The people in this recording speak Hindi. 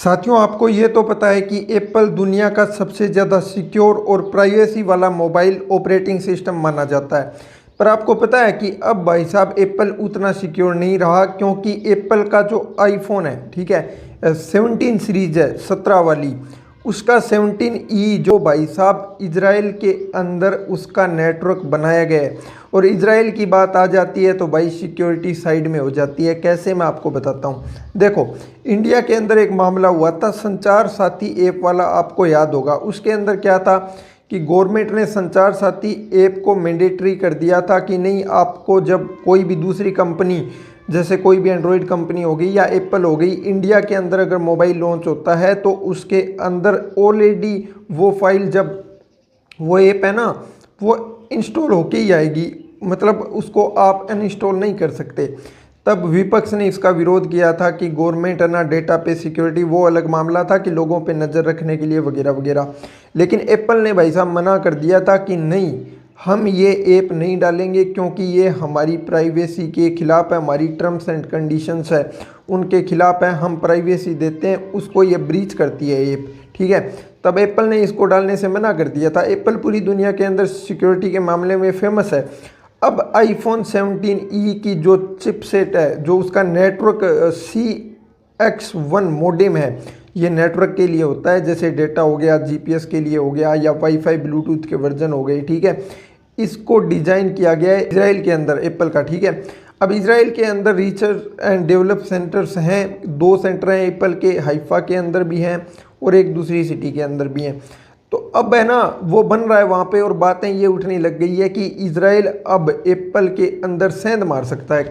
साथियों, आपको ये तो पता है कि एप्पल दुनिया का सबसे ज़्यादा सिक्योर और प्राइवेसी वाला मोबाइल ऑपरेटिंग सिस्टम माना जाता है। पर आपको पता है कि अब भाई साहब एप्पल उतना सिक्योर नहीं रहा, क्योंकि एप्पल का जो आईफोन है, ठीक है, 17 सीरीज है 17 वाली, उसका 17E जो भाई साहब इजराइल के अंदर उसका नेटवर्क बनाया गया है। और इजराइल की बात आ जाती है तो भाई सिक्योरिटी साइड में हो जाती है। कैसे, मैं आपको बताता हूँ। देखो, इंडिया के अंदर एक मामला हुआ था संचार साथी ऐप वाला, आपको याद होगा। उसके अंदर क्या था कि गवर्नमेंट ने संचार साथी ऐप को मैंडेटरी कर दिया था कि नहीं, आपको जब कोई भी दूसरी कंपनी, जैसे कोई भी एंड्रॉयड कंपनी हो गई या एप्पल हो गई, इंडिया के अंदर अगर मोबाइल लॉन्च होता है तो उसके अंदर ऑलरेडी वो फाइल, जब वो ऐप है ना, वो इंस्टॉल होके ही आएगी, मतलब उसको आप अनइंस्टॉल नहीं कर सकते। तब विपक्ष ने इसका विरोध किया था कि गवर्नमेंट है ना, डेटा पे सिक्योरिटी, वो अलग मामला था कि लोगों पे नज़र रखने के लिए वगैरह वगैरह। लेकिन एप्पल ने भाई साहब मना कर दिया था कि नहीं, हम ये ऐप नहीं डालेंगे, क्योंकि ये हमारी प्राइवेसी के खिलाफ है, हमारी टर्म्स एंड कंडीशंस है उनके खिलाफ है, हम प्राइवेसी देते हैं उसको, ये ब्रीच करती है ऐप, ठीक है। तब एप्पल ने इसको डालने से मना कर दिया था। एप्पल पूरी दुनिया के अंदर सिक्योरिटी के मामले में फेमस है। अब आईफोन 17E की जो चिपसेट है, जो उसका नेटवर्क CX1 मॉडेम है, ये नेटवर्क के लिए होता है, जैसे डेटा हो गया, GPS के लिए हो गया, या वाईफाई ब्लूटूथ के वर्जन हो गए, ठीक है। इसको डिजाइन किया गया है इजराइल के अंदर, एप्पल का, ठीक है। अब इजराइल के अंदर रिसर्च एंड डेवलप सेंटर्स हैं, 2 सेंटर हैं एप्पल के, हाइफा के अंदर भी हैं और एक दूसरी सिटी के अंदर भी हैं। तो अब है ना, वो बन रहा है वहाँ पे, और बातें ये उठने लग गई है कि इजराइल अब एप्पल के अंदर सेंध मार सकता है।